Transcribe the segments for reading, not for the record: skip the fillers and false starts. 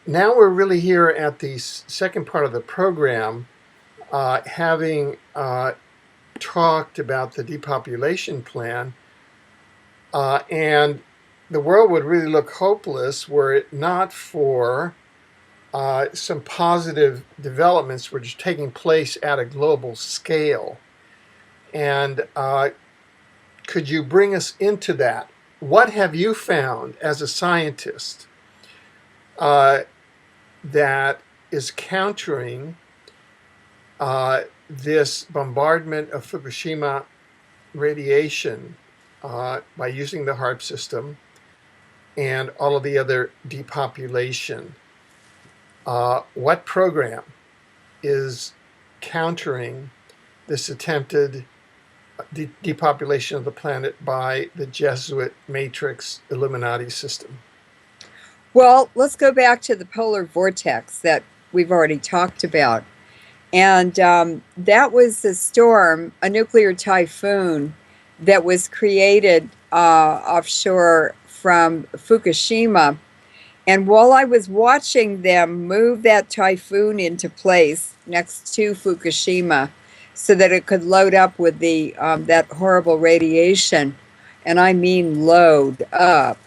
now we're really here at the second part of the program, having talked about the depopulation plan, and the world would really look hopeless were it not for some positive developments which are taking place at a global scale. And could you bring us into that? What have you found as a scientist that is countering this bombardment of Fukushima radiation by using the HAARP system and all of the other depopulation? What program is countering this attempted depopulation of the planet by the Jesuit matrix Illuminati system? Well, let's go back to the polar vortex that we've already talked about. And that was a storm, a nuclear typhoon that was created offshore from Fukushima. And while I was watching them move that typhoon into place next to Fukushima so that it could load up with the that horrible radiation, and I mean load up,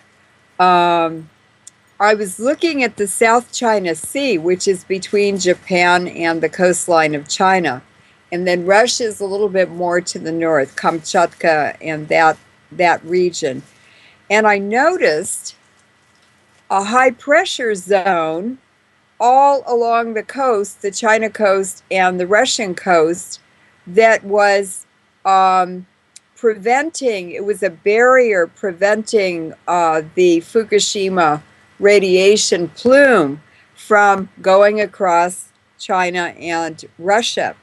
I was looking at the South China Sea, which is between Japan and the coastline of China. And then Russia is a little bit more to the north, Kamchatka and that region. And I noticed a high pressure zone all along the coast, the China coast and the Russian coast, that was preventing, it was a barrier preventing the Fukushima radiation plume from going across China and Russia.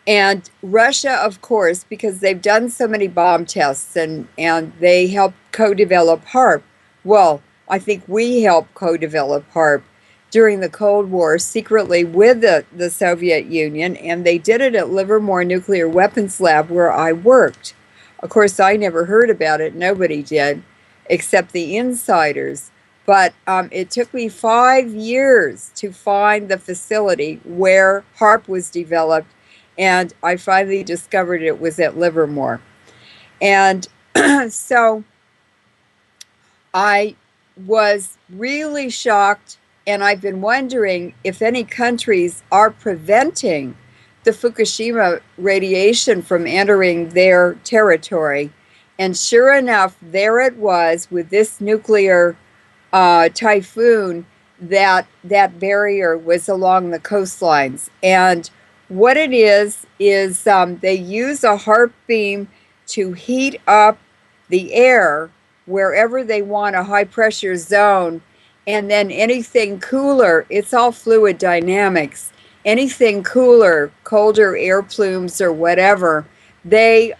And Russia, of course, because they've done so many bomb tests and they helped co-develop HAARP. Well, I think we helped co-develop HAARP during the Cold War secretly with the Soviet Union, and they did it at Livermore Nuclear Weapons Lab where I worked. Of course, I never heard about it. Nobody did, except the insiders. But it took me 5 years to find the facility where HAARP was developed, and I finally discovered it was at Livermore. And so I was really shocked, and I've been wondering if any countries are preventing the Fukushima radiation from entering their territory. And sure enough, there it was with this nuclear typhoon, that barrier was along the coastlines. And what it is they use a HAARP beam to heat up the air wherever they want a high pressure zone, and then anything cooler, it's all fluid dynamics, anything cooler, colder air plumes or whatever, they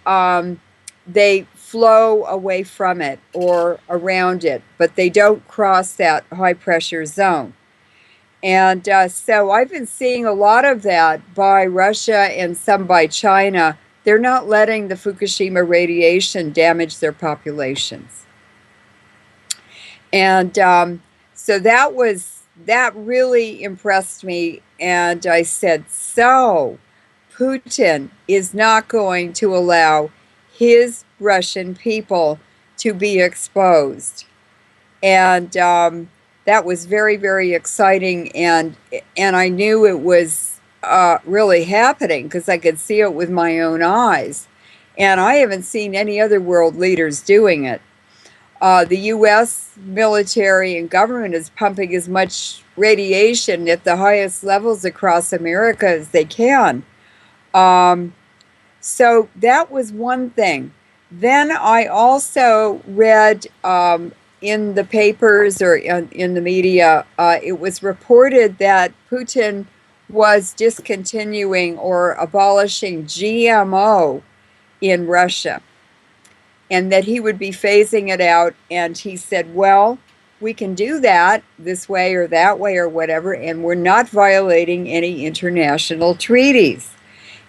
flow away from it or around it, but they don't cross that high pressure zone. And so I've been seeing a lot of that by Russia and some by China. They're not letting the Fukushima radiation damage their populations. And so that really impressed me. And I said, so Putin is not going to allow his Russian people to be exposed. And that was very, very exciting. And I knew it was really happening because I could see it with my own eyes. And I haven't seen any other world leaders doing it. The U.S. military and government is pumping as much radiation at the highest levels across America as they can. So that was one thing. Then I also read in the papers or in the media, it was reported that Putin was discontinuing or abolishing GMO in Russia, and that he would be phasing it out. And he said, well, we can do that this way or that way or whatever, and we're not violating any international treaties.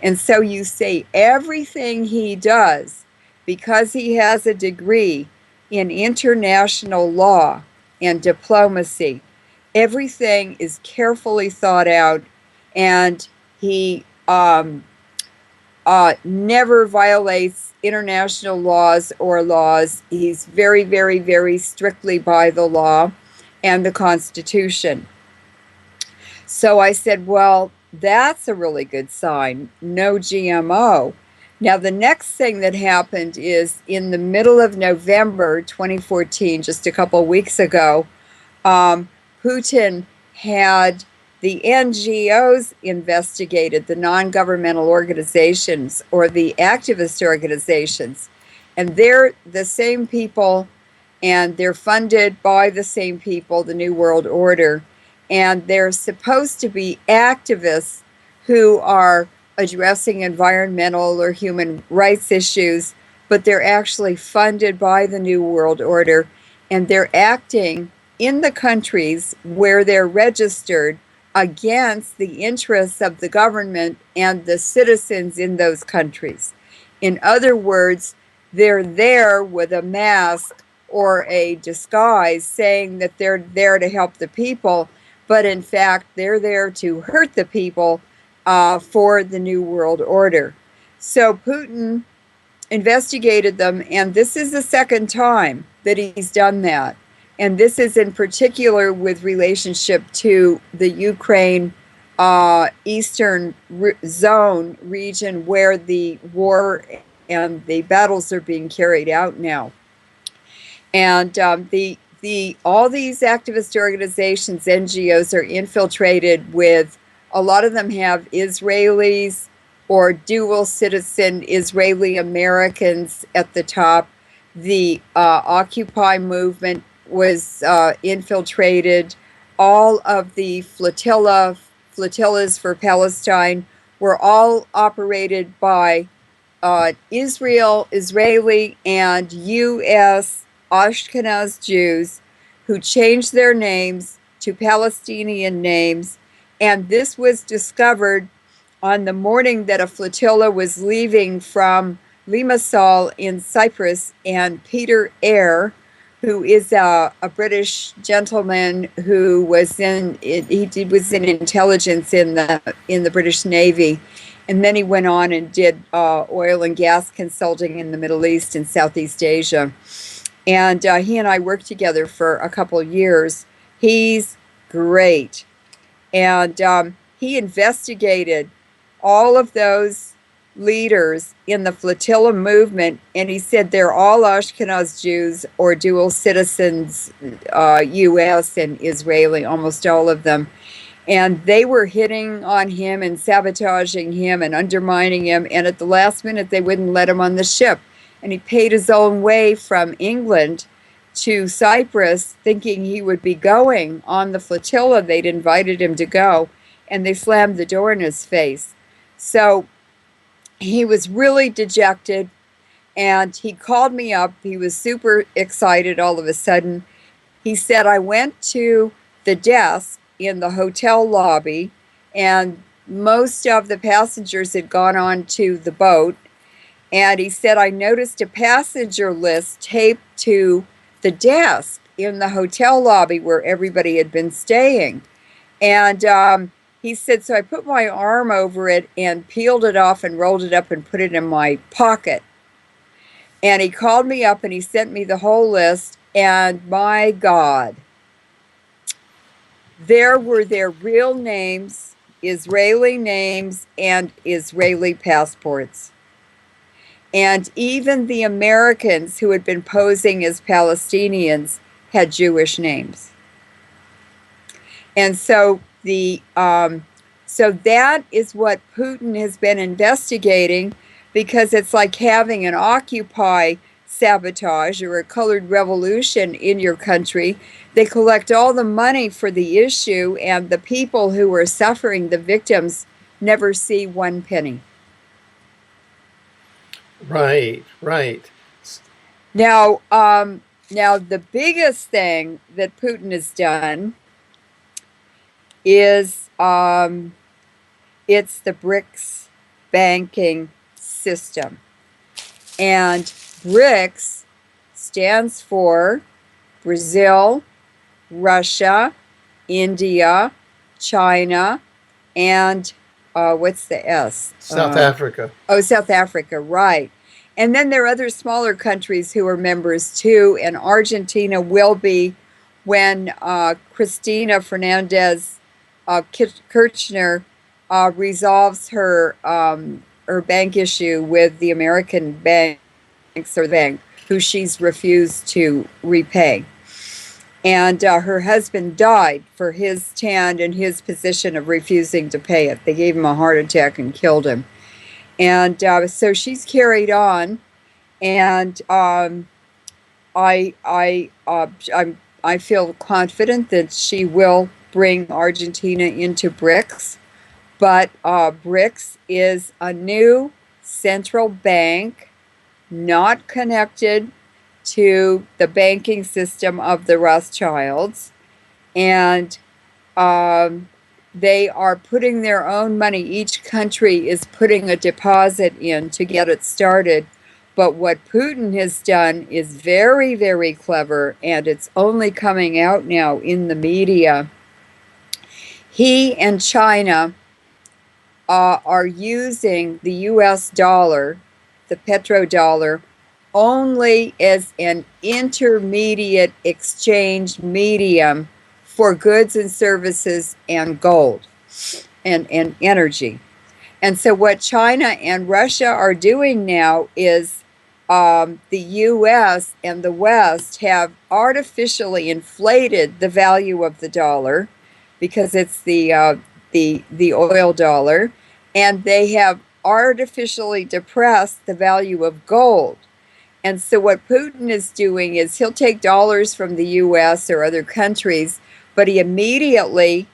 And so you say everything he does, because he has a degree in international law and diplomacy, Everything is carefully thought out, and he never violates international laws or laws. He's very, very, very strictly by the law and the Constitution. So I said, well, that's a really good sign. No GMO. Now, the next thing that happened is in the middle of November 2014, just a couple of weeks ago, Putin had the NGOs investigated, the non-governmental organizations or the activist organizations, and they're the same people, and they're funded by the same people, the New World Order, and they're supposed to be activists who are addressing environmental or human rights issues, but they're actually funded by the New World Order, and they're acting in the countries where they're registered against the interests of the government and the citizens in those countries. In other words, they're there with a mask or a disguise saying that they're there to help the people, but in fact, they're there to hurt the people for the New World Order. So Putin investigated them, and this is the second time that he's done that. And this is in particular with relationship to the Ukraine eastern zone region where the war and the battles are being carried out now. And all these activist organizations, NGOs, are infiltrated with, a lot of them have Israelis or dual citizen Israeli Americans at the top. The Occupy movement was infiltrated. All of the flotillas for Palestine were all operated by Israeli and U.S. Ashkenaz Jews who changed their names to Palestinian names. And this was discovered on the morning that a flotilla was leaving from Limassol in Cyprus, and Peter Eyre, who is a British gentleman who was in intelligence in the British Navy, and then he went on and did oil and gas consulting in the Middle East and Southeast Asia. And he and I worked together for a couple of years. He's great. And he investigated all of those leaders in the flotilla movement, and he said they're all Ashkenaz Jews or dual citizens, U.S. and Israeli, almost all of them. And they were hitting on him and sabotaging him and undermining him, and at the last minute they wouldn't let him on the ship. And he paid his own way from England to Cyprus, thinking he would be going on the flotilla. They'd invited him to go, and they slammed the door in his face. So he was really dejected, and he called me up. He was super excited all of a sudden. He said, I went to the desk in the hotel lobby, and most of the passengers had gone on to the boat. And he said, I noticed a passenger list taped to the desk in the hotel lobby where everybody had been staying. And he said, so I put my arm over it and peeled it off and rolled it up and put it in my pocket. And he called me up and he sent me the whole list. And my God, there were their real names, Israeli names, and Israeli passports. And even the Americans who had been posing as Palestinians had Jewish names. And so so that is what Putin has been investigating, because it's like having an Occupy sabotage or a colored revolution in your country. They collect all the money for the issue, and the people who are suffering, the victims, never see one penny. Right. Now, the biggest thing that Putin has done is it's the BRICS banking system. And BRICS stands for Brazil, Russia, India, China, and what's the S? South Africa. Oh, South Africa, right. And then there are other smaller countries who are members too, and Argentina will be when Cristina Fernandez Kirchner resolves her bank issue with the American banks or the bank who she's refused to repay. And her husband died for his stand and his position of refusing to pay it. They gave him a heart attack and killed him. And so she's carried on, and I feel confident that she will bring Argentina into BRICS. But BRICS is a new central bank, not connected to the banking system of the Rothschilds, and they are putting their own money. Each country is putting a deposit in to get it started. But what Putin has done is very, very clever, and it's only coming out now in the media. He and China are using the US dollar, the petrodollar, only as an intermediate exchange medium for goods and services and gold and energy. And so what China and Russia are doing now is the US and the West have artificially inflated the value of the dollar because it's the oil dollar, and they have artificially depressed the value of gold. And so what Putin is doing is he'll take dollars from the US or other countries, but he immediately,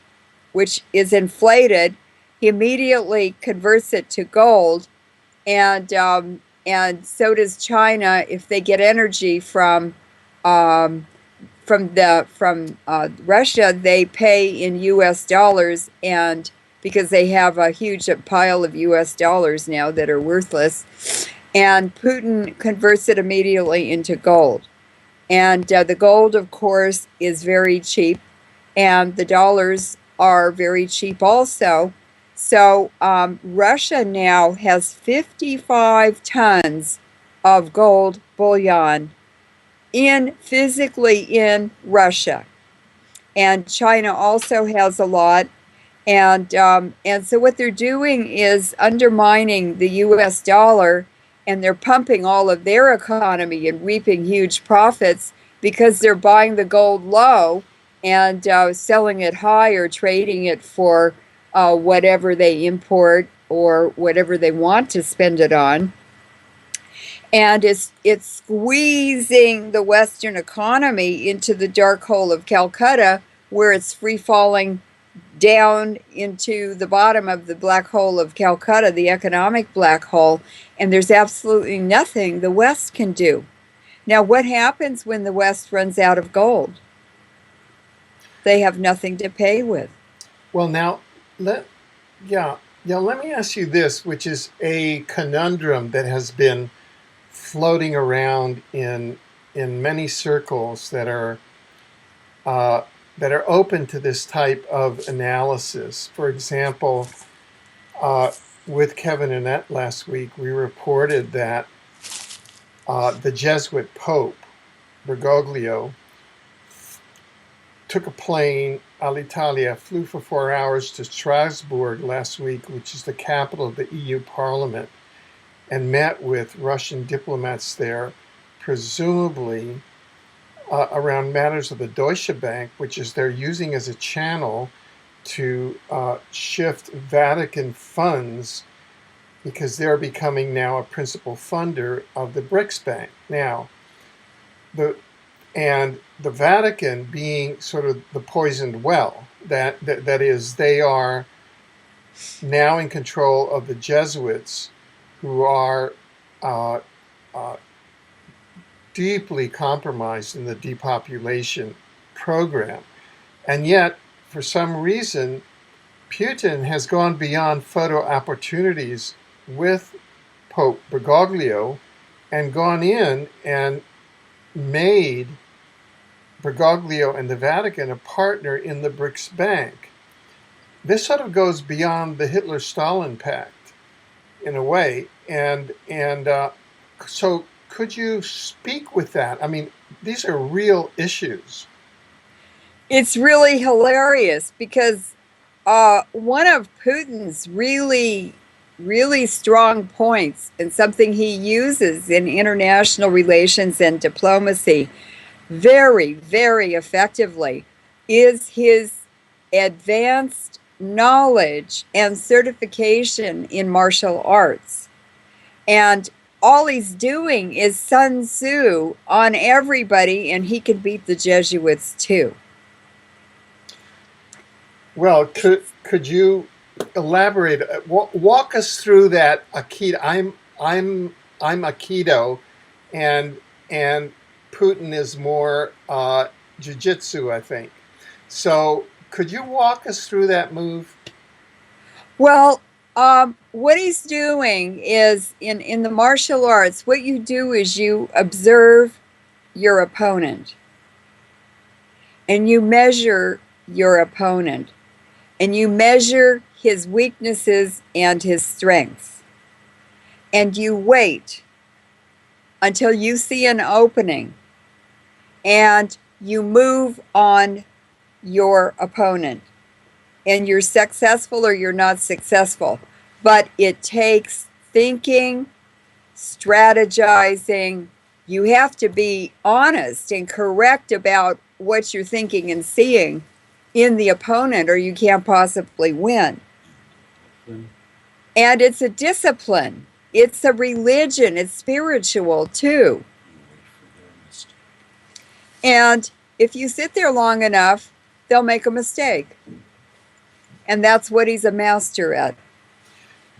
which is inflated, he immediately converts it to gold. And so does China if they get energy from Russia. They pay in US dollars, and because they have a huge pile of US dollars now that are worthless. And Putin converts it immediately into gold. And the gold, of course, is very cheap, and the dollars are very cheap also. So Russia now has 55 tons of gold bullion physically in Russia. And China also has a lot. And so what they're doing is undermining the US dollar, and they're pumping all of their economy and reaping huge profits because they're buying the gold low and selling it high or trading it for whatever they import or whatever they want to spend it on. And it's squeezing the Western economy into the dark hole of Calcutta, where it's free falling down into the bottom of the black hole of Calcutta, the economic black hole, and there's absolutely nothing the West can do. Now, what happens when the West runs out of gold? They have nothing to pay with. Well, now, let me ask you this, which is a conundrum that has been floating around in many circles that are open to this type of analysis. For example, with Kevin Annett last week, we reported that the Jesuit Pope, Bergoglio, took a plane, Alitalia, flew for 4 hours to Strasbourg last week, which is the capital of the EU Parliament, and met with Russian diplomats there, presumably around matters of the Deutsche Bank, which is they're using as a channel to shift Vatican funds because they're becoming now a principal funder of the BRICS Bank. Now, the Vatican being sort of the poisoned well, that is, they are now in control of the Jesuits, who are deeply compromised in the depopulation program. And yet, for some reason, Putin has gone beyond photo opportunities with Pope Bergoglio and gone in and made Bergoglio and the Vatican a partner in the BRICS Bank. This sort of goes beyond the Hitler-Stalin Pact in a way, and so could you speak with that? I mean, these are real issues. It's really hilarious because one of Putin's really strong points, and something he uses in international relations and diplomacy very effectively, is his advanced knowledge and certification in martial arts. And all he's doing is Sun Tzu on everybody, and he can beat the Jesuits too. Well, could you elaborate? Walk us through that Aikido. I'm Aikido, and Putin is more jiu-jitsu, I think. So could you walk us through that move? Well, what he's doing is in the martial arts, what you do is you observe your opponent and you measure your opponent and you measure his weaknesses and his strengths, and you wait until you see an opening and you move on your opponent, and you're successful or you're not successful. But it takes thinking, strategizing. You have to be honest and correct about what you're thinking and seeing in the opponent, or you can't possibly win. And it's a discipline. It's a religion. It's spiritual too. And if you sit there long enough, they'll make a mistake. And that's what he's a master at.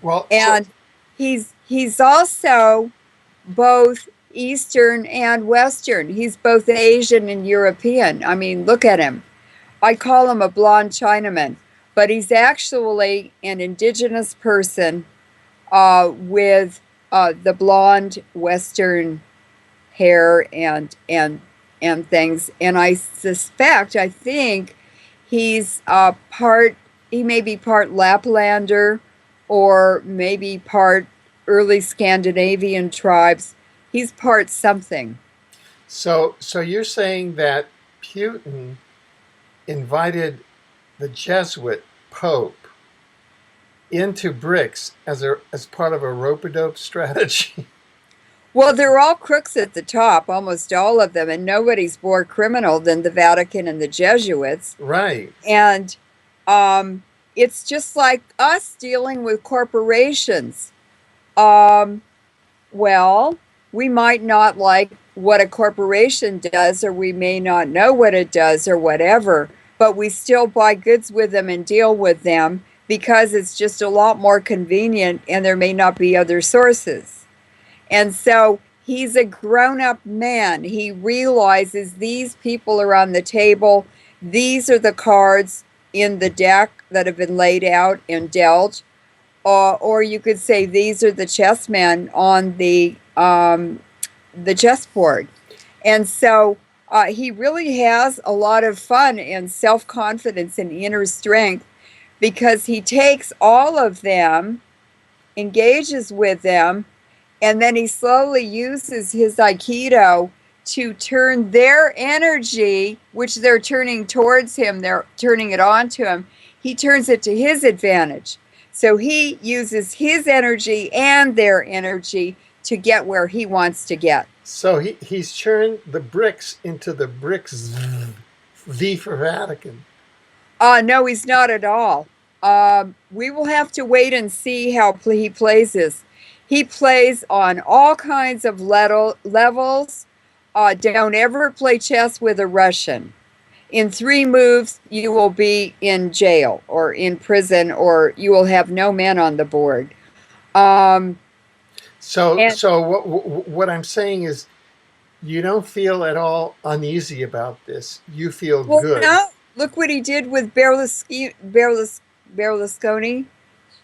Well, and he's also both Eastern and Western. He's both Asian and European. I mean, look at him. I call him a blonde Chinaman, but he's actually an indigenous person with the blonde Western hair and things. And I think he's he may be part Laplander or maybe part early Scandinavian tribes. He's part something. So you're saying that Putin invited the Jesuit Pope into BRICS as part of a rope-a-dope strategy? Well, they're all crooks at the top, almost all of them, and nobody's more criminal than the Vatican and the Jesuits. Right. And it's just like us dealing with corporations. Well, we might not like what a corporation does, or we may not know what it does or whatever, but we still buy goods with them and deal with them because it's just a lot more convenient and there may not be other sources. And so he's a grown-up man. He realizes these people are on the table. These are the cards in the deck that have been laid out and dealt. Or you could say these are the chessmen on the chessboard. And so he really has a lot of fun and self-confidence and inner strength because he takes all of them, engages with them, and then he slowly uses his Aikido to turn their energy, which they're turning towards him, they're turning it on to him, he turns it to his advantage. So he uses his energy and their energy to get where he wants to get. So he's turned the BRICS into the BRICS V for Vatican. No, he's not at all. We will have to wait and see how he plays this. He plays on all kinds of levels. Don't ever play chess with a Russian. In 3 moves, you will be in jail or in prison, or you will have no men on the board. So what I'm saying is, you don't feel at all uneasy about this. You feel good. No, look what he did with Berlusconi.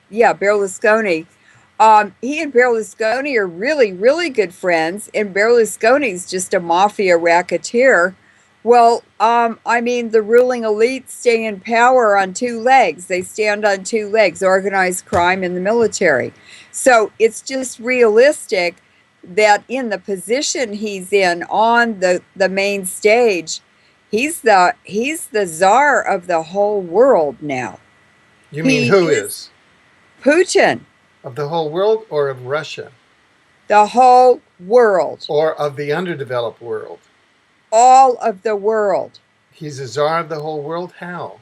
Yeah, Berlusconi. He and Berlusconi are really good friends, and Berlusconi's just a mafia racketeer. Well, I mean, the ruling elite stay in power on two legs. They stand on two legs, organized crime and the military. So it's just realistic that in the position he's in on the main stage, he's the czar of the whole world now. You mean He who is is? Putin, Of the whole world or of Russia? the whole world, Or of the underdeveloped world? all of the world. He's a czar of the whole world? How?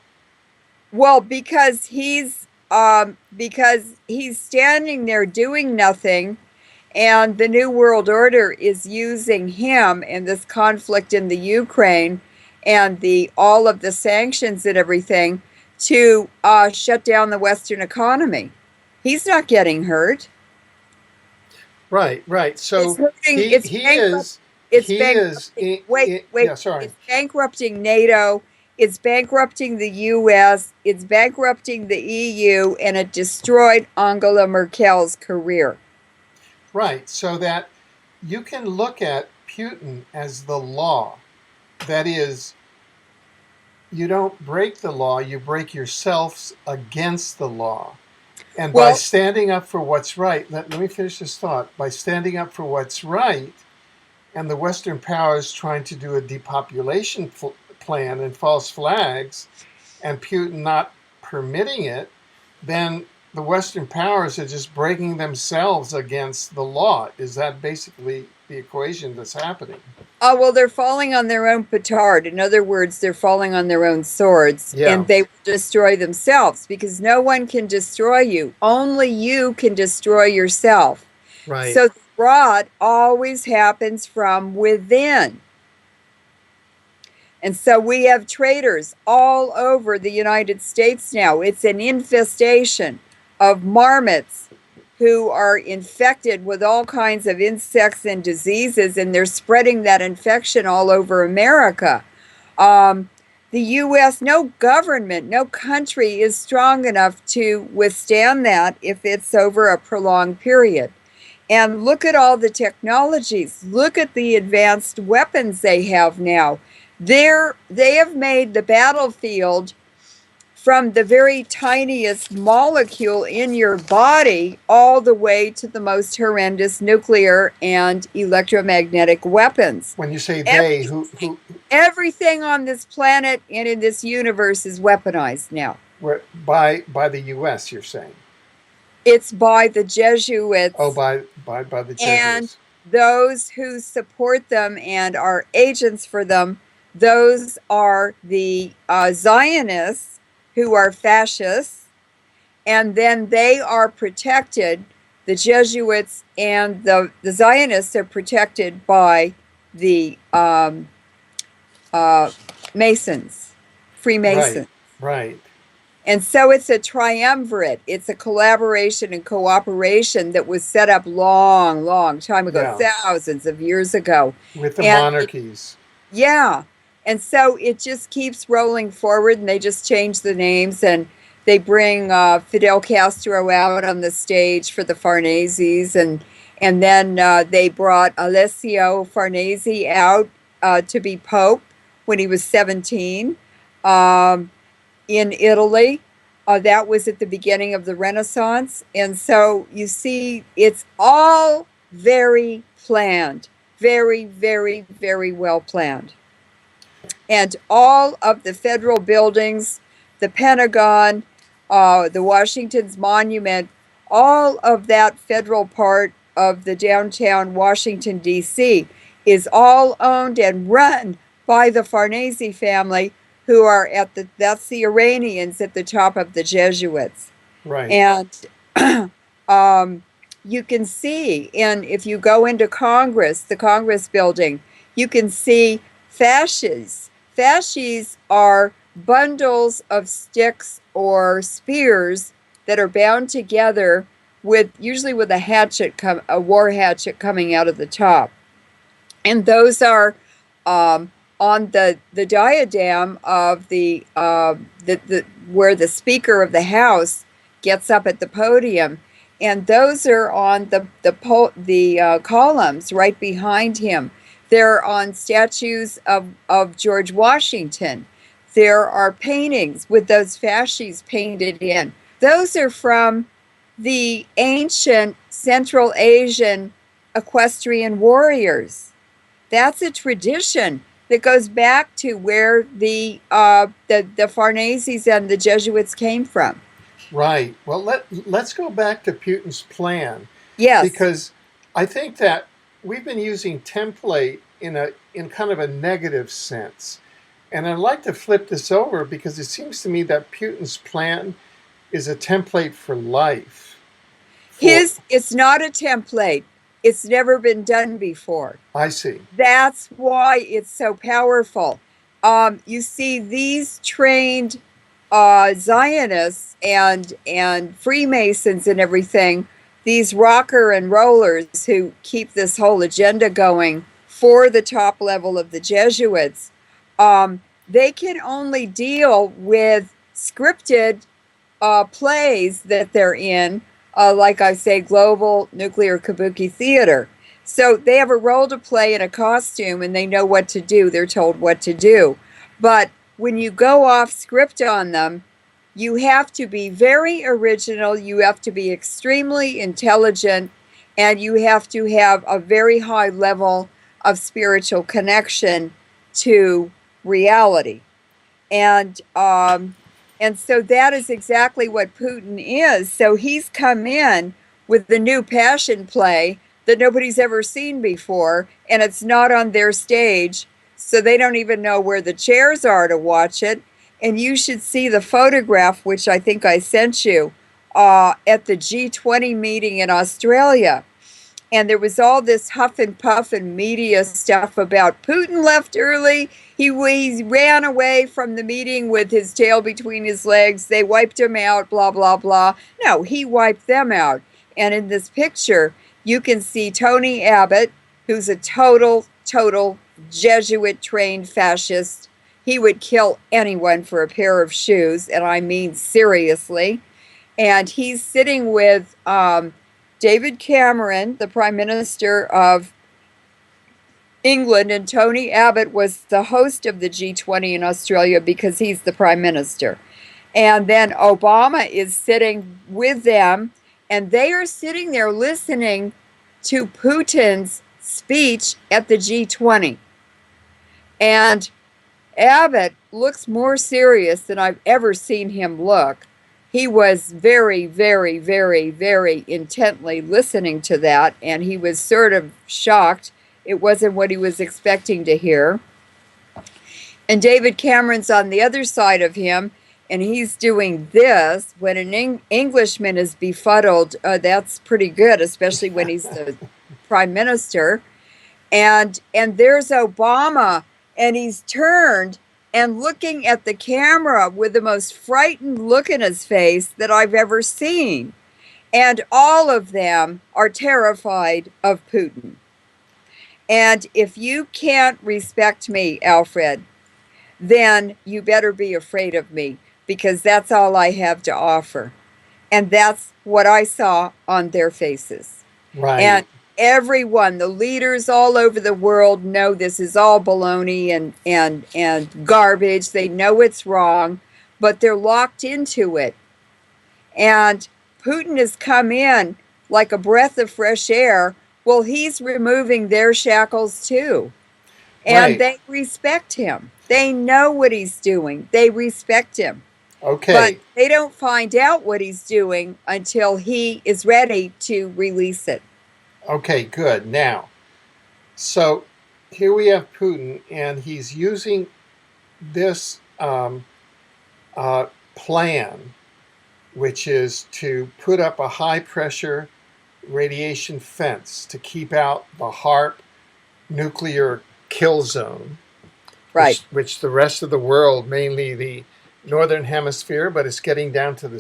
Well, because he's standing there doing nothing, and the New World Order is using him in this conflict in the Ukraine and the all of the sanctions and everything to shut down the Western economy. He's not getting hurt. Right, right. It's So hurting. he It's he bankrupt. is It's he is bankrupting. Wait, wait. yeah, sorry. It's bankrupting NATO. It's bankrupting the U.S. It's bankrupting the EU, and it destroyed Angela Merkel's career. Right. So that you can look at Putin as the law. That is, you don't break the law, you break yourselves against the law. And by Well, standing up for what's right, let me finish this thought. By standing up for what's right, and the Western powers trying to do a depopulation plan and false flags, and Putin not permitting it, then the Western powers are just breaking themselves against the law. Is that basically the equation that's happening? oh, well, they're falling on their own petard. In other words, they're falling on their own swords, Yeah, and they will destroy themselves because no one can destroy you. Only you can destroy yourself. right. So the rot always happens from within. And so we have traitors all over the United States now. It's an infestation of marmots who are infected with all kinds of insects and diseases, and they're spreading that infection all over America. The U.S., no government, no country is strong enough to withstand that if it's over a prolonged period. And look at all the technologies. Look at the advanced weapons they have now. They have made the battlefield from the very tiniest molecule in your body all the way to the most horrendous nuclear and electromagnetic weapons. When you say they, Every, who everything on this planet and in this universe is weaponized now. were by the U.S. You're saying? It's by the Oh, Jesuits by the and Jesuits. those who support them and are agents for them. Those are the Zionists, who are fascists, and then they are protected. The Jesuits and the Zionists are protected by the Masons, Right, Freemasons. right. And so it's a triumvirate. It's a collaboration and cooperation that was set up long, long time ago, Yeah, thousands of years ago. with the And monarchies. yeah. And so it just keeps rolling forward, and they just change the names, and they bring Fidel Castro out on the stage for the Farneses, and then they brought Alessio Farnese out to be Pope when he was 17 in Italy. That was at the beginning of the Renaissance. And so you see, it's all very planned, very, very, very well planned. And all of the federal buildings, the Pentagon, the Washington's Monument, all of that federal part of the downtown Washington, D.C., is all owned and run by the Farnese family, who are that's the Iranians at the top of the Jesuits. Right. And you can see, and if you go into Congress, the Congress building, you can see fasces. Fasces are bundles of sticks or spears that are bound together usually with a war hatchet coming out of the top. And those are on the diadem of the where the Speaker of the House gets up at the podium, and those are on the columns right behind him. They're on statues of George Washington. There are paintings with those fasces painted in. Those are from the ancient Central Asian equestrian warriors. That's a tradition that goes back to where the Farneses and the Jesuits came from. Right. Well, let's go back to Putin's plan, Yes, because I think that we've been using template in kind of a negative sense. And I'd like to flip this over because it seems to me that Putin's plan is a template for life. it's not a template. It's never been done before. I see. That's why it's so powerful. You see, these trained Zionists and Freemasons and everything, these rocker and rollers who keep this whole agenda going for the top level of the Jesuits, they can only deal with scripted plays that they're in, like I say, global nuclear kabuki theater. So they have a role to play in a costume and they know what to do. They're told what to do. But when you go off script on them, you have to be very original, you have to be extremely intelligent, and you have to have a very high level of spiritual connection to reality. And and so that is exactly what Putin is. So he's come in with the new passion play that nobody's ever seen before, and it's not on their stage, so they don't even know where the chairs are to watch it. And you should see the photograph, which I think I sent you, at the G20 meeting in Australia. And there was all this huff and puff and media stuff about Putin left early. He ran away from the meeting with his tail between his legs. They wiped him out, blah, blah, blah. No, he wiped them out. And in this picture, you can see Tony Abbott, who's a total Jesuit-trained fascist. He would kill anyone for a pair of shoes, and I mean seriously. And he's sitting with David Cameron, the Prime Minister of England, and Tony Abbott was the host of the G20 in Australia because he's the Prime Minister. And then Obama is sitting with them, and they are sitting there listening to Putin's speech at the G20. And Abbott looks more serious than I've ever seen him look. He was very, very, very, very intently listening to that, and he was sort of shocked. It wasn't what he was expecting to hear. And David Cameron's on the other side of him, and he's doing this. When an Englishman is befuddled, that's pretty good, especially when he's the prime minister. And there's Obama, and he's turned and looking at the camera with the most frightened look in his face that I've ever seen. And all of them are terrified of Putin. And if you can't respect me, Alfred, then you better be afraid of me, because that's all I have to offer. And that's what I saw on their faces. Right. And everyone, the leaders all over the world know this is all baloney and garbage. They know it's wrong, but they're locked into it. And Putin has come in like a breath of fresh air. Well, he's removing their shackles too. And Right. they respect him. They know what he's doing. They respect him. Okay. But they don't find out what he's doing until he is ready to release it. Okay, good. Now, so here we have Putin, and he's using this plan, which is to put up a high-pressure radiation fence to keep out the HAARP nuclear kill zone, Right. which the rest of the world, mainly the northern hemisphere, but it's getting down to the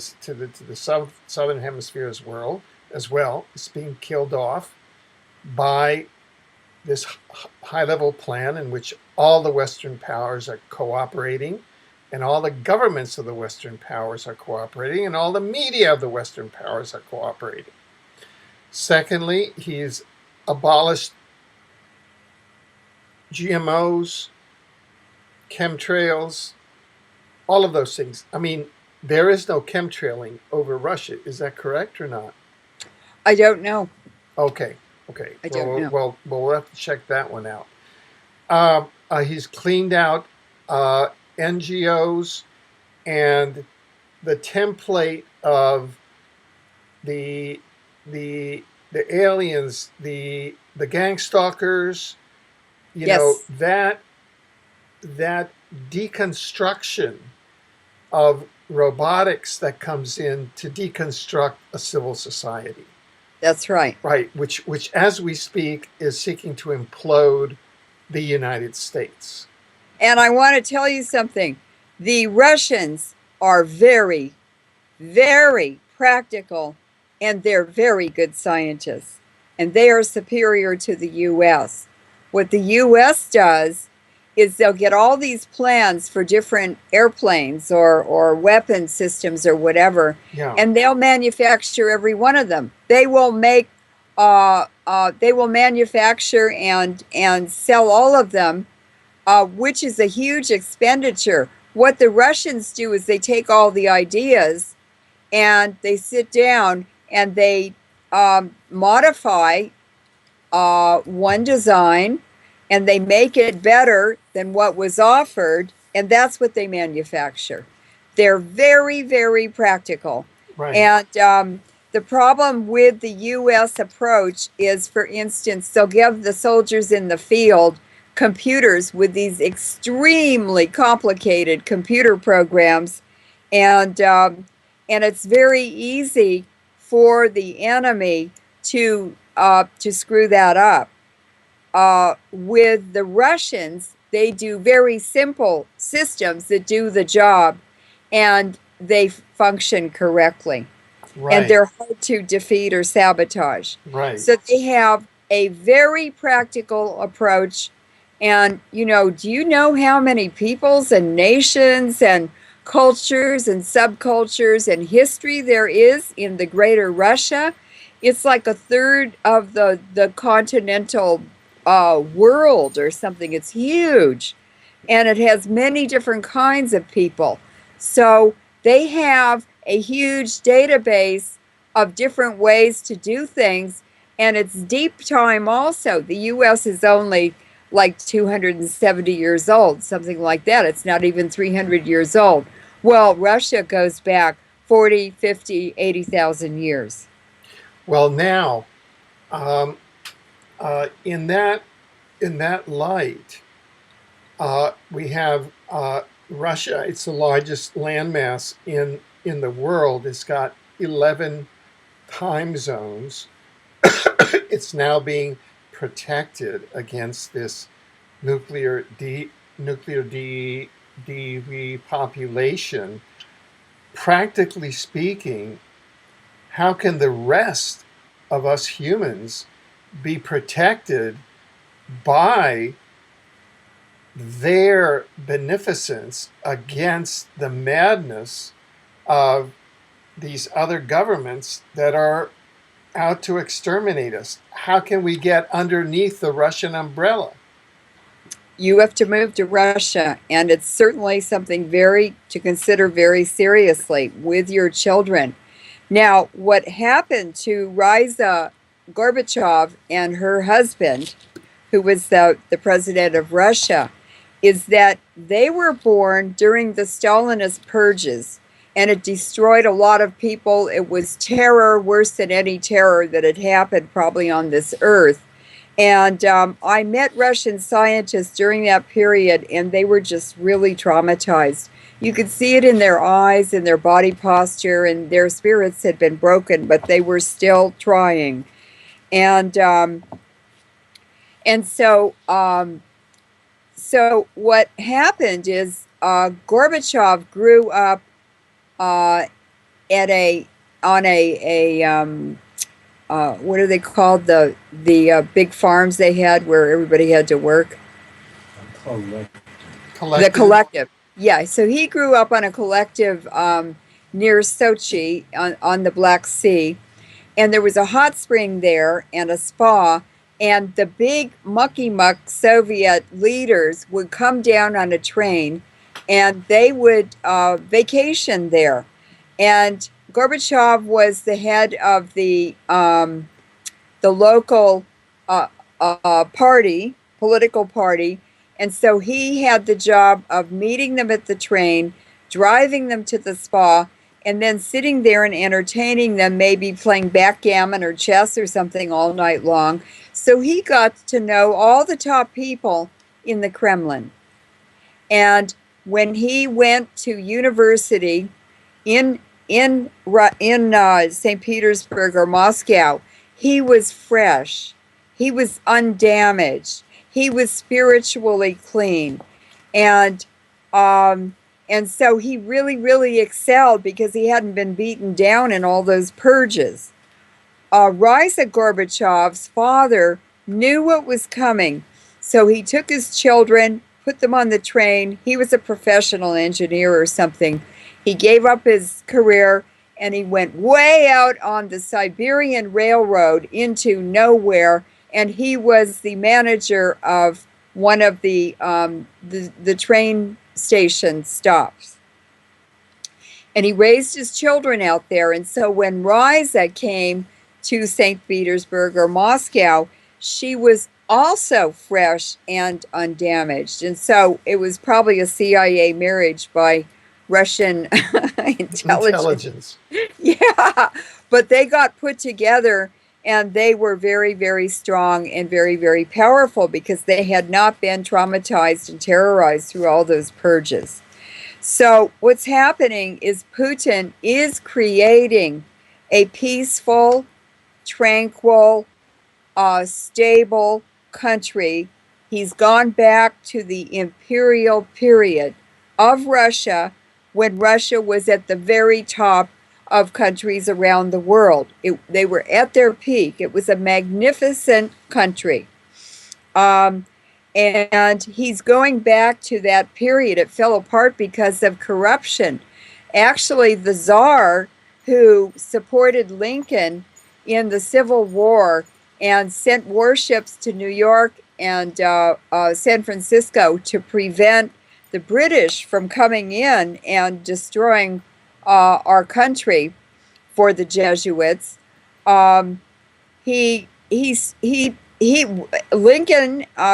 southern hemisphere as well, is being killed off by this high-level plan in which all the Western powers are cooperating, and all the governments of the Western powers are cooperating, and all the media of the Western powers are cooperating. Secondly, he's abolished GMOs, chemtrails, all of those things. I mean, there is no chemtrailing over Russia. Is that correct or not? I don't know. Okay, okay. I don't know. We'll have to check that one out. He's cleaned out NGOs and the template of the the aliens, the gang stalkers, you know, Yes, that deconstruction of robotics that comes in to deconstruct a civil society, that's right. right? Which as we speak is seeking to implode the United States. And I want to tell you something. The Russians are very, very practical, and they're very good scientists. And they are superior to the US. What the US does is they'll get all these plans for different airplanes or weapon systems or whatever, Yeah, and they'll manufacture every one of them. They will manufacture and sell all of them, which is a huge expenditure. What the Russians do is they take all the ideas and they sit down and they modify one design, and they make it better than what was offered, and that's what they manufacture. They're very, very practical. right. And the problem with the U.S. approach is, for instance, they'll give the soldiers in the field computers with these extremely complicated computer programs, and it's very easy for the enemy to screw that up. With the Russians, they do very simple systems that do the job, and they function correctly, and Right, they're hard to defeat or sabotage. right. So they have a very practical approach. And, do you know how many peoples and nations and cultures and subcultures and history there is in the greater Russia? It's like a third of the continental world or something. It's huge. And it has many different kinds of people. So they have a huge database of different ways to do things. And it's deep time also. The US is only like 270 years old, something like that. It's not even 300 years old. Well, Russia goes back 40, 50, 80,000 years. Well, now, um, in that light, we have Russia. It's the largest landmass in the world. It's got 11 time zones. It's now being protected against this nuclear depopulation. Practically speaking, how can the rest of us humans be protected by their beneficence against the madness of these other governments that are out to exterminate us? How can we get underneath the Russian umbrella? You have to move to Russia, and it's certainly something very to consider very seriously with your children. Now, what happened to Riza Gorbachev and her husband, who was the president of Russia, is that they were born during the Stalinist purges, and it destroyed a lot of people. It was terror, worse than any terror that had happened probably on this earth. And I met Russian scientists during that period, and they were just really traumatized. You could see it in their eyes, in their body posture, and their spirits had been broken, but they were still trying. And so what happened is Gorbachev grew up at a on a what are they called, the big farms they had where everybody had to work? The Collective? collective. Yeah, so he grew up on a collective near Sochi on the Black Sea, and there was a hot spring there and a spa, and the big mucky-muck Soviet leaders would come down on a train, and they would vacation there. And Gorbachev was the head of the local political party, and so he had the job of meeting them at the train, driving them to the spa, and then sitting there and entertaining them, maybe playing backgammon or chess or something all night long. So he got to know all the top people in the Kremlin. And when he went to university in St. Petersburg or Moscow, he was fresh. He was undamaged. He was spiritually clean, and so he really, really excelled because he hadn't been beaten down in all those purges. Risa Gorbachev's father knew what was coming, so he took his children, put them on the train. He was a professional engineer or something. He gave up his career and he went way out on the Siberian Railroad into nowhere, and he was the manager of one of the train station stops. And he raised his children out there, and so when Risa came to St. Petersburg or Moscow, she was also fresh and undamaged. And so it was probably a CIA marriage by Russian intelligence. Yeah, but they got put together, and they were very, very strong and very, very powerful because they had not been traumatized and terrorized through all those purges. So what's happening is Putin is creating a peaceful, tranquil, stable country. He's gone back to the imperial period of Russia, when Russia was at the very top of countries around the world. They were at their peak. It was a magnificent country. And he's going back to that period. It fell apart because of corruption. Actually, the Tsar, who supported Lincoln in the Civil War and sent warships to New York and San Francisco to prevent the British from coming in and destroying our country for the Jesuits. Lincoln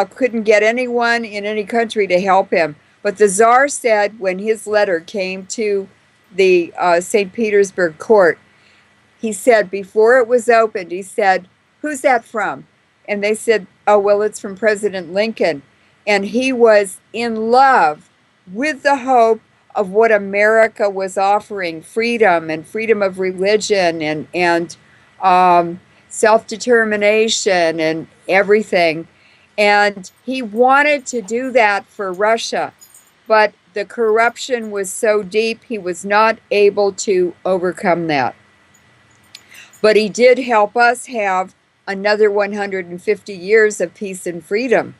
couldn't get anyone in any country to help him. But the Tsar said, when his letter came to the St. Petersburg court, he said, before it was opened, he said, "Who's that from?" And they said, "Oh, well, it's from President Lincoln." And he was in love with the hope of what America was offering, freedom and freedom of religion and self-determination and everything. And he wanted to do that for Russia, but the corruption was so deep, he was not able to overcome that. But he did help us have another 150 years of peace and freedom.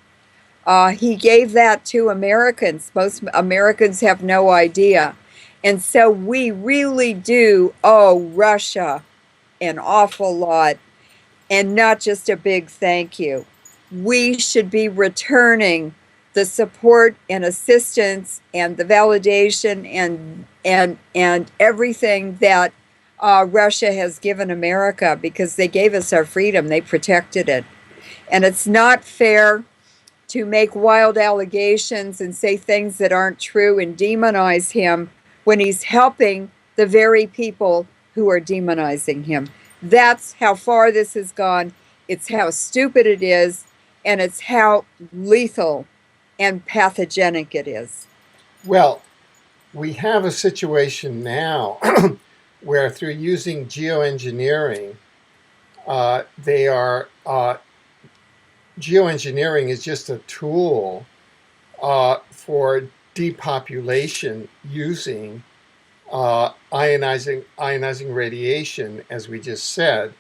He gave that to Americans. Most Americans have no idea. And so we really do owe Russia an awful lot, and not just a big thank you. We should be returning the support and assistance and the validation and everything that Russia has given America, because they gave us our freedom. They protected it. And it's not fair to make wild allegations and say things that aren't true and demonize him when he's helping the very people who are demonizing him. That's how far this has gone. It's how stupid it is, and it's how lethal and pathogenic it is. Well, we have a situation now where, through using geoengineering, geoengineering is just a tool for depopulation using ionizing radiation, as we just said,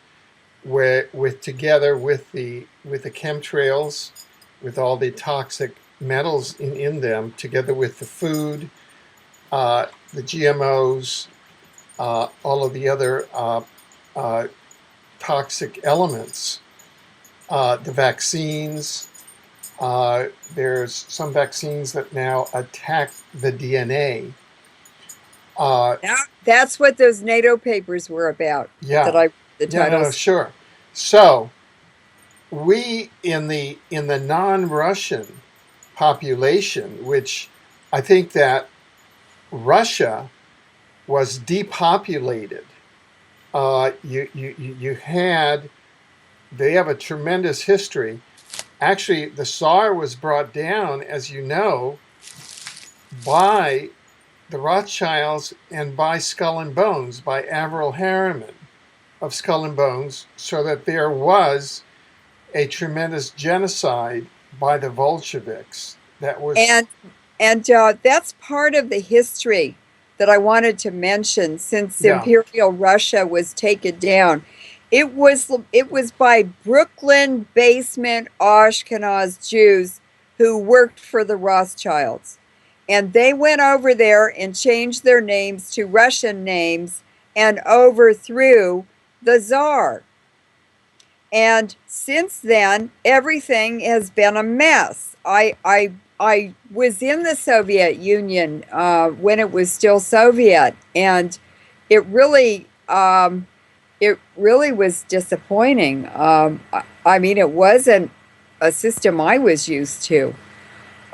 together with the chemtrails, with all the toxic metals in them, together with the food, the GMOs, all of the other toxic elements. the vaccines. There's some vaccines that now attack the DNA. That's what those NATO papers were about. Yeah, That I the yeah, no, titles. sure. So we in the non-Russian population, which I think that Russia was depopulated. You had, they have a tremendous history. Actually, the Tsar was brought down, as you know, by the Rothschilds and by Skull and Bones, by Averell Harriman of Skull and Bones, so that there was a tremendous genocide by the Bolsheviks. That was, And that's part of the history that I wanted to mention. Since yeah, Imperial Russia was taken down, it was by Brooklyn basement Ashkenaz Jews who worked for the Rothschilds, and they went over there and changed their names to Russian names and overthrew the Tsar. And since then, everything has been a mess. I was in the Soviet Union when it was still Soviet, and it really it really was disappointing. I mean, it wasn't a system I was used to,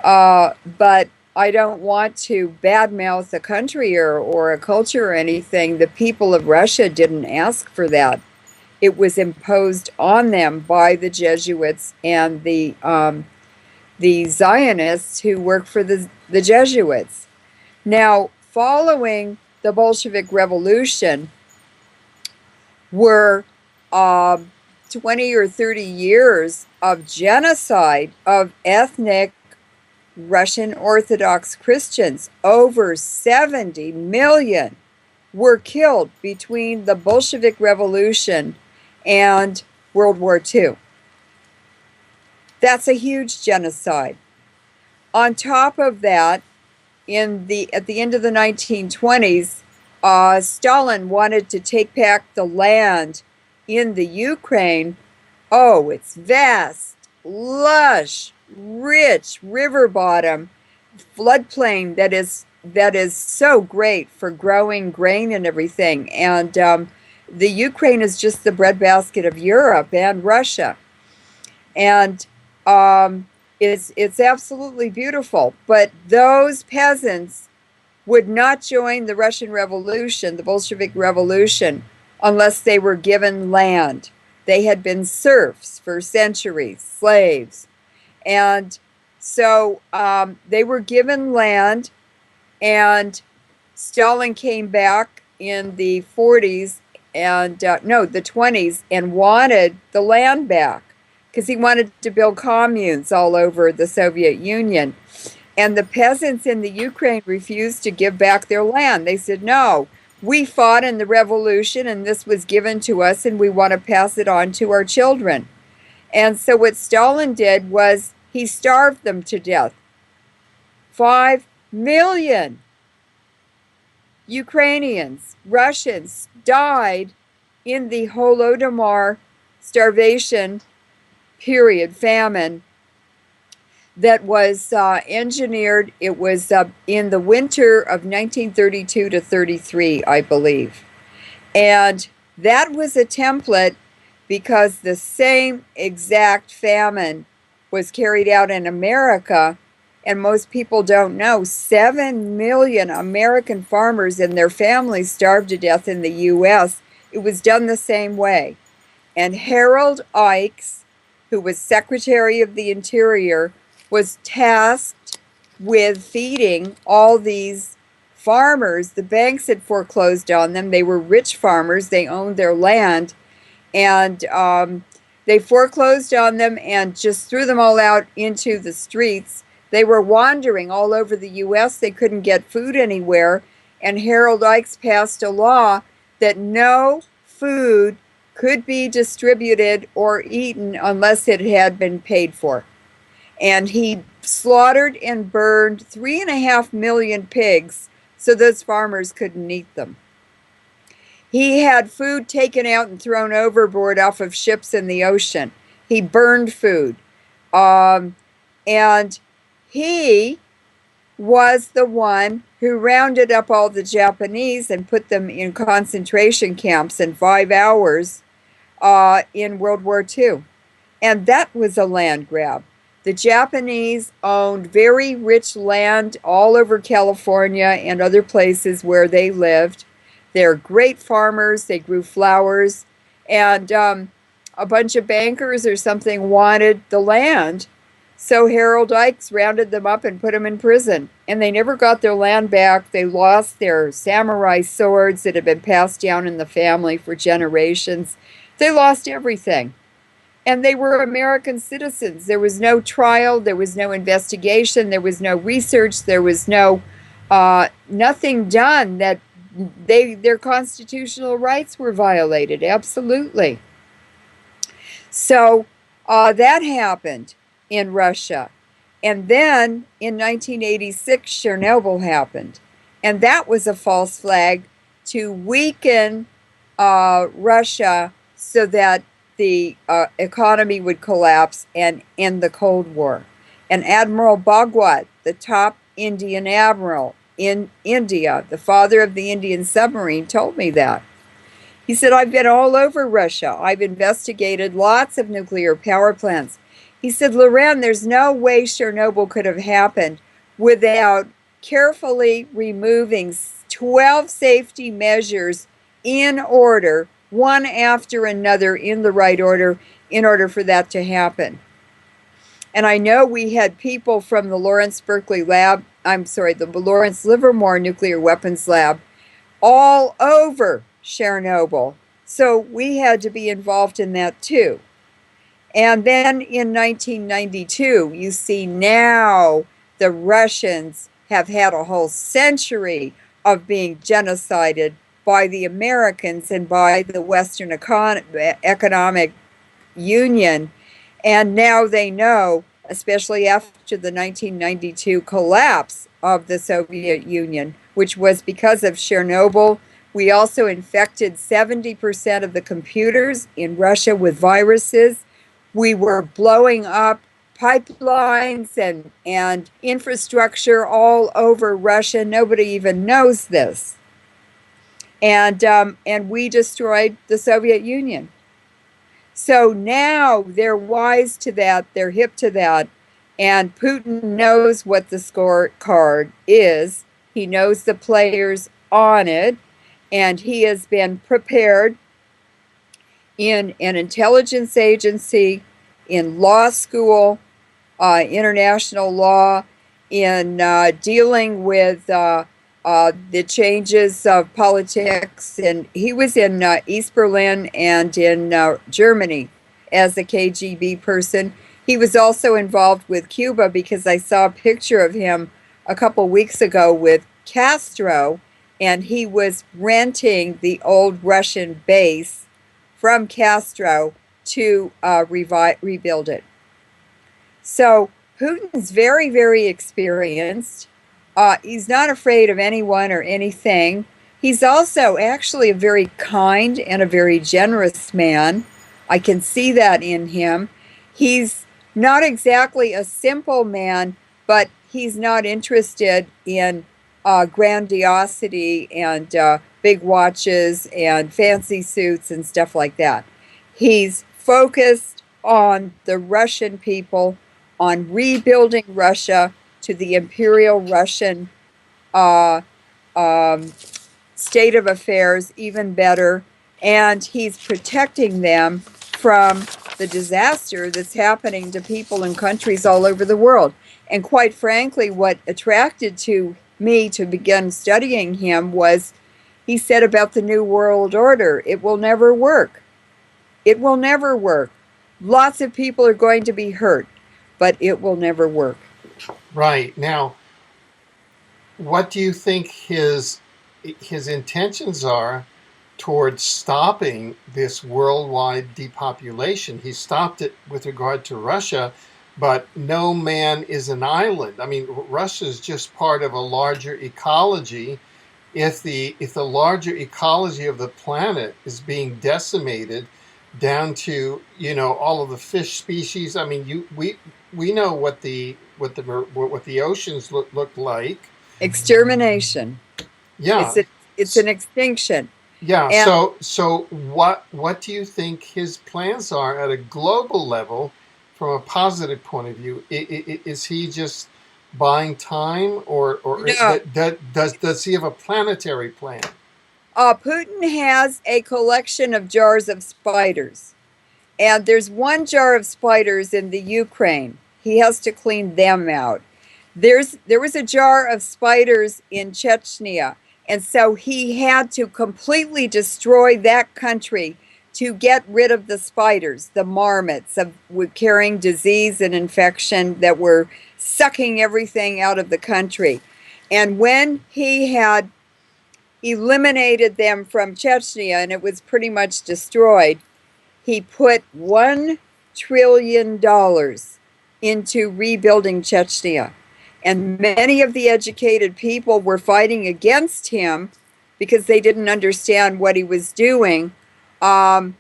but I don't want to badmouth a country or a culture or anything. The people of Russia didn't ask for that. It was imposed on them by the Jesuits and the Zionists who worked for the Jesuits. Now, following the Bolshevik Revolution were 20 or 30 years of genocide of ethnic Russian Orthodox Christians. Over 70 million were killed between the Bolshevik Revolution and World War II. That's a huge genocide. On top of that, at the end of the 1920s, Stalin wanted to take back the land in the Ukraine. Oh, it's vast, lush, rich river bottom, floodplain that is so great for growing grain and everything. And the Ukraine is just the breadbasket of Europe and Russia. And it's absolutely beautiful. But those peasants would not join the Russian Revolution, the Bolshevik Revolution, unless they were given land. They had been serfs for centuries, slaves. And so they were given land, and Stalin came back in the 40s and no, the 20s, and wanted the land back because he wanted to build communes all over the Soviet Union. And the peasants in the Ukraine refused to give back their land. They said, no, we fought in the revolution and this was given to us and we want to pass it on to our children. And so what Stalin did was he starved them to death. 5 million Ukrainians, Russians died in the Holodomor starvation period, famine, that was engineered. It was in the winter of 1932 to 33, I believe. And that was a template because the same exact famine was carried out in America. And most people don't know 7 million American farmers and their families starved to death in the U.S. It was done the same way. And Harold Ikes, who was Secretary of the Interior, was tasked with feeding all these farmers. The banks had foreclosed on them. They were rich farmers. They owned their land. And they foreclosed on them and just threw them all out into the streets. They were wandering all over the U.S. They couldn't get food anywhere. And Harold Ikes passed a law that no food could be distributed or eaten unless it had been paid for. And he slaughtered and burned 3.5 million pigs so those farmers couldn't eat them. He had food taken out and thrown overboard off of ships in the ocean. He burned food. Um, and he was the one who rounded up all the Japanese and put them in concentration camps in 5 hours in World War II. And that was a land grab. The Japanese owned very rich land all over California and other places where they lived. They're great farmers. They grew flowers. And a bunch of bankers or something wanted the land. So Harold Ikes rounded them up and put them in prison. And they never got their land back. They lost their samurai swords that had been passed down in the family for generations. They lost everything. And they were American citizens. There was no trial. There was no investigation. There was no research. There was no nothing done that their constitutional rights were violated. Absolutely. So that happened in Russia. And then in 1986, Chernobyl happened. And that was a false flag to weaken Russia so that the economy would collapse and end the Cold War. And Admiral Bhagwat, the top Indian admiral in India, the father of the Indian submarine, told me that. He said, I've been all over Russia. I've investigated lots of nuclear power plants. He said, Leuren, there's no way Chernobyl could have happened without carefully removing 12 safety measures in order, one after another in the right order, in order for that to happen. And I know we had people from the Lawrence the Lawrence Livermore Nuclear Weapons Lab all over Chernobyl. So we had to be involved in that too. And then in 1992, you see now the Russians have had a whole century of being genocided by the Americans and by the Western Economic Union. And now they know, especially after the 1992 collapse of the Soviet Union, which was because of Chernobyl. We also infected 70% of the computers in Russia with viruses. We were blowing up pipelines and infrastructure all over Russia. Nobody even knows this. And we destroyed the Soviet Union. So now they're wise to that, they're hip to that, and Putin knows what the scorecard is. He knows the players on it, and he has been prepared in an intelligence agency, in law school, international law, in dealing with the changes of politics. And he was in East Berlin and in Germany as a KGB person. He was also involved with Cuba because I saw a picture of him a couple weeks ago with Castro, and he was renting the old Russian base from Castro to rebuild it. So Putin's very, very experienced. He's not afraid of anyone or anything. He's also actually a very kind and a very generous man. I can see that in him. He's not exactly a simple man, but he's not interested in grandiosity and big watches and fancy suits and stuff like that. He's focused on the Russian people, on rebuilding Russia to the Imperial Russian state of affairs even better, and he's protecting them from the disaster that's happening to people in countries all over the world. And quite frankly, what attracted to me to begin studying him was he said about the New World Order, it will never work. It will never work. Lots of people are going to be hurt, but it will never work. Right. Now, what do you think his intentions are towards stopping this worldwide depopulation? He stopped it with regard to Russia, but no man is an island. I mean, Russia is just part of a larger ecology. If the larger ecology of the planet is being decimated, down to, you know, all of the fish species. I mean, we know what the oceans look like. Extermination. Yeah. It's a, it's an extinction. Yeah, And so what do you think his plans are at a global level from a positive point of view? Is he just buying time, or no, does he have a planetary plan? Putin has a collection of jars of spiders. And there's one jar of spiders in the Ukraine. He has to clean them out. There was a jar of spiders in Chechnya, and so he had to completely destroy that country to get rid of the spiders, the marmots of carrying disease and infection that were sucking everything out of the country. And when he had eliminated them from Chechnya and it was pretty much destroyed, he put $1 trillion into rebuilding Chechnya. And many of the educated people were fighting against him because they didn't understand what he was doing. So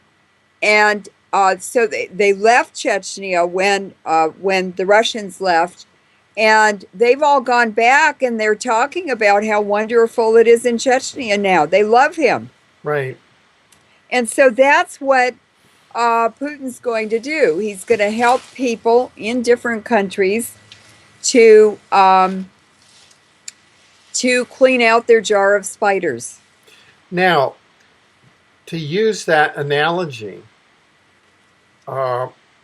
they left Chechnya when the Russians left. And they've all gone back and they're talking about how wonderful it is in Chechnya now. They love him. Right. And so that's what Putin's going to do. He's going to help people in different countries to clean out their jar of spiders. Now, to use that analogy,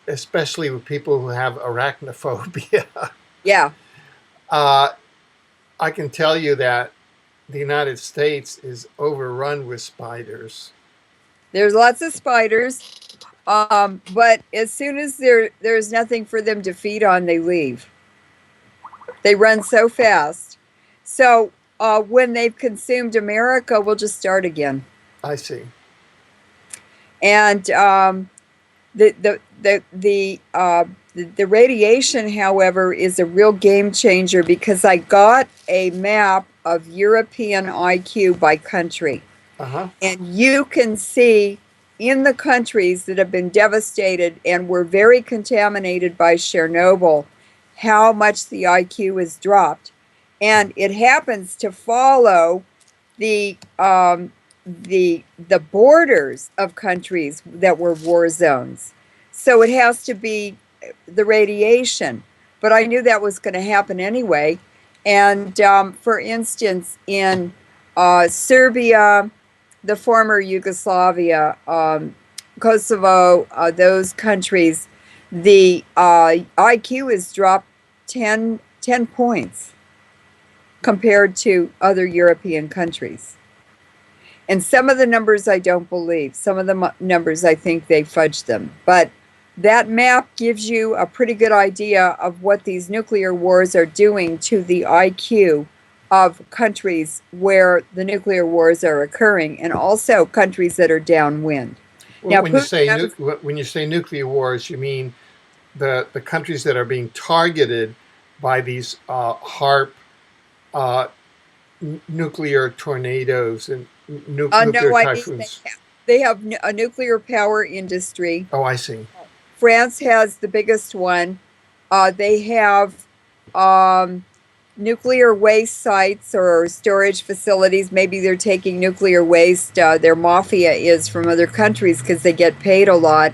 especially with people who have arachnophobia, Yeah, I can tell you that the United States is overrun with spiders. there's lots of spiders, but as soon as there's nothing for them to feed on, they leave. They run so fast. So when they've consumed America, we'll just start again. I see. And the radiation, however, is a real game changer because I got a map of European IQ by country. Uh-huh. And you can see in the countries that have been devastated and were very contaminated by Chernobyl how much the IQ has dropped. And it happens to follow the borders of countries that were war zones. So it has to be the radiation. But I knew that was going to happen anyway. And for instance, in Serbia, the former Yugoslavia, Kosovo, those countries, the IQ has dropped 10 points compared to other European countries. And some of the numbers I don't believe. Some of the numbers I think they fudged them. But that map gives you a pretty good idea of what these nuclear wars are doing to the IQ of countries where the nuclear wars are occurring, and also countries that are downwind. Now, When you say nuclear wars, you mean the countries that are being targeted by these HAARP nuclear tornadoes and nuclear no, I mean typhoons. they have a nuclear power industry. Oh, I see. France has the biggest one. They have nuclear waste sites or storage facilities. Maybe they're taking nuclear waste. Their mafia is from other countries because they get paid a lot.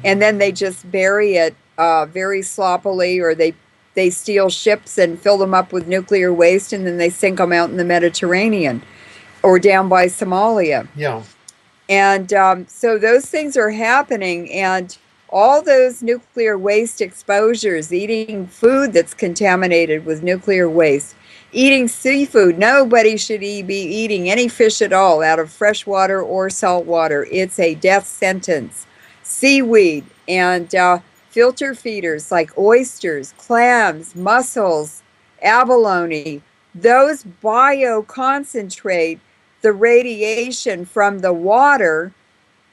And then they just bury it very sloppily, or they steal ships and fill them up with nuclear waste, and then they sink them out in the Mediterranean or down by Somalia. Yeah. And so those things are happening, and all those nuclear waste exposures, eating food that's contaminated with nuclear waste, eating seafood. Nobody should be eating any fish at all out of fresh water or salt water. It's a death sentence. Seaweed and filter feeders like oysters, clams, mussels, abalone, those bioconcentrate the radiation from the water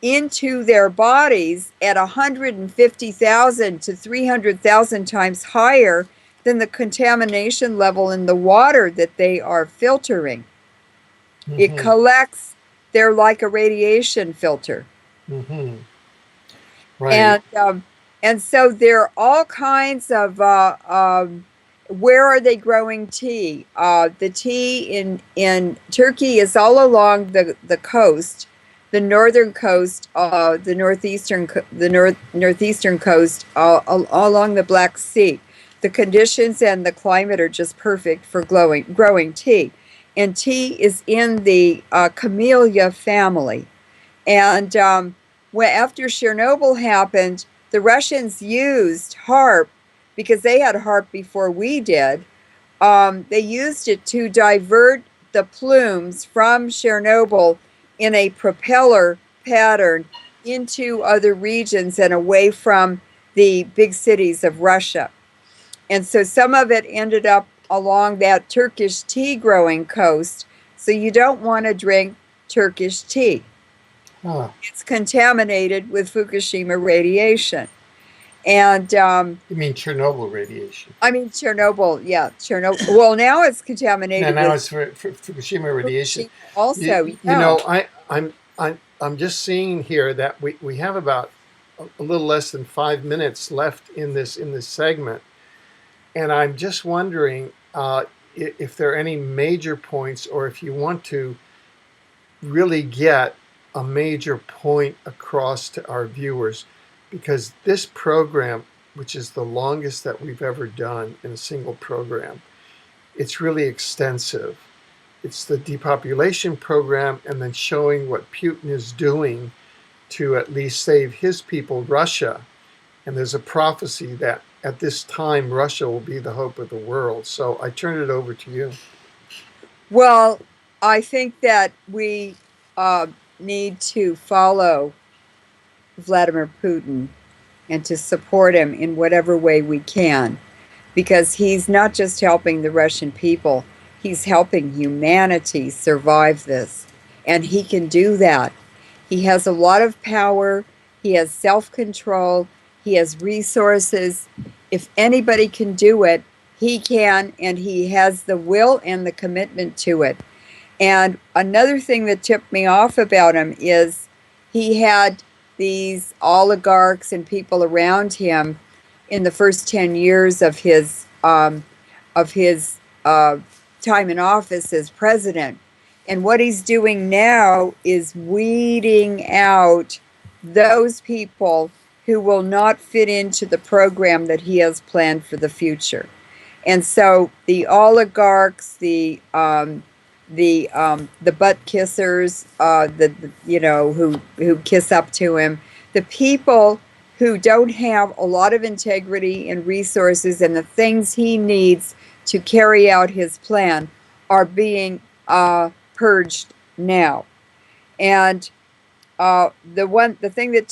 into their bodies at 150,000 to 300,000 times higher than the contamination level in the water that they are filtering. Mm-hmm. It collects, they're like a radiation filter. Mm-hmm. Right. And so there are all kinds of where are they growing tea? The tea in Turkey is all along the coast, the northern coast, the northeastern coast, all along the Black Sea. The conditions and the climate are just perfect for growing tea. And tea is in the camellia family. And after Chernobyl happened, the Russians used HAARP because they had HAARP before we did. They used it to divert the plumes from Chernobyl in a propeller pattern into other regions and away from the big cities of Russia. And so some of it ended up along that Turkish tea growing coast. So you don't want to drink Turkish tea. Huh. It's contaminated with Fukushima radiation. And You mean Chernobyl radiation? I mean, Chernobyl, yeah, Chernobyl. Well, now it's contaminated Now with it's for Fukushima radiation. Fukushima also, You yeah. know, I'm just seeing here that we have about a little less than 5 minutes left in this segment, and I'm just wondering if there are any major points, or if you want to really get a major point across to our viewers, because this program, which is the longest that we've ever done in a single program, it's really extensive. It's the depopulation program, and then showing what Putin is doing to at least save his people, Russia. And there's a prophecy that at this time, Russia will be the hope of the world. So I turn it over to you. Well, I think that we need to follow Vladimir Putin and to support him in whatever way we can, because he's not just helping the Russian people, he's helping humanity survive this. And he can do that. He has a lot of power, he has self-control, he has resources. If anybody can do it, he can, and he has the will and the commitment to it. And another thing that tipped me off about him is he had these oligarchs and people around him in the first 10 years of his time in office as president. And what he's doing now is weeding out those people who will not fit into the program that he has planned for the future. And so the oligarchs, the butt kissers, who kiss up to him, the people who don't have a lot of integrity and resources and the things he needs to carry out his plan are being purged now. And the thing that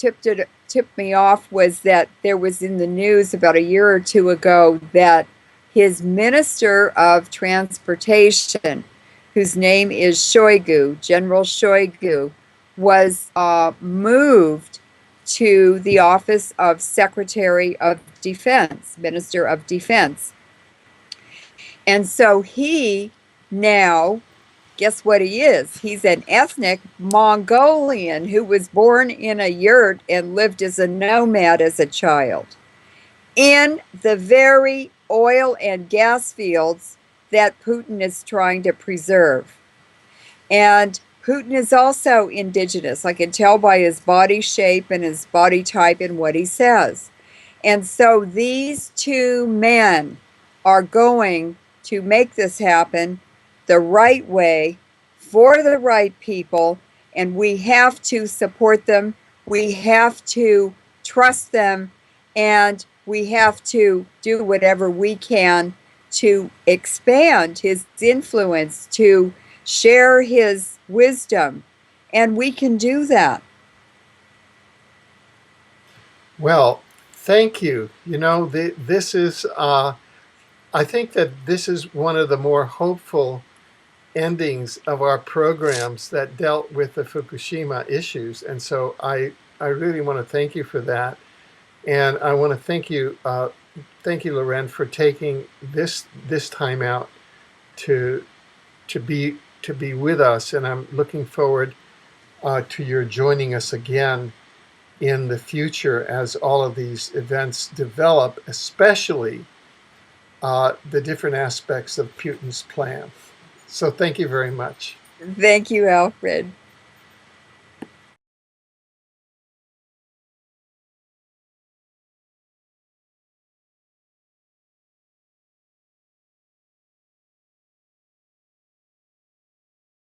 tipped me off was that there was in the news about a year or two ago that his Minister of Transportation, whose name is Shoigu, General Shoigu, was moved to the office of Secretary of Defense, Minister of Defense. And so he now, guess what he is? He's an ethnic Mongolian who was born in a yurt and lived as a nomad as a child in the very oil and gas fields that Putin is trying to preserve. And Putin is also indigenous. I can tell by his body shape and his body type and what he says. And so these two men are going to make this happen the right way for the right people, and we have to support them. We have to trust them, and we have to do whatever we can to expand his influence, to share his wisdom, and we can do that. Well, thank you. You know, this is, I think that this is one of the more hopeful endings of our programs that dealt with the Fukushima issues. And so I really want to thank you for that. And I want to thank you, Leuren, for taking this time out to be with us. And I'm looking forward to your joining us again in the future as all of these events develop, especially the different aspects of Putin's plan. So thank you very much. Thank you, Alfred.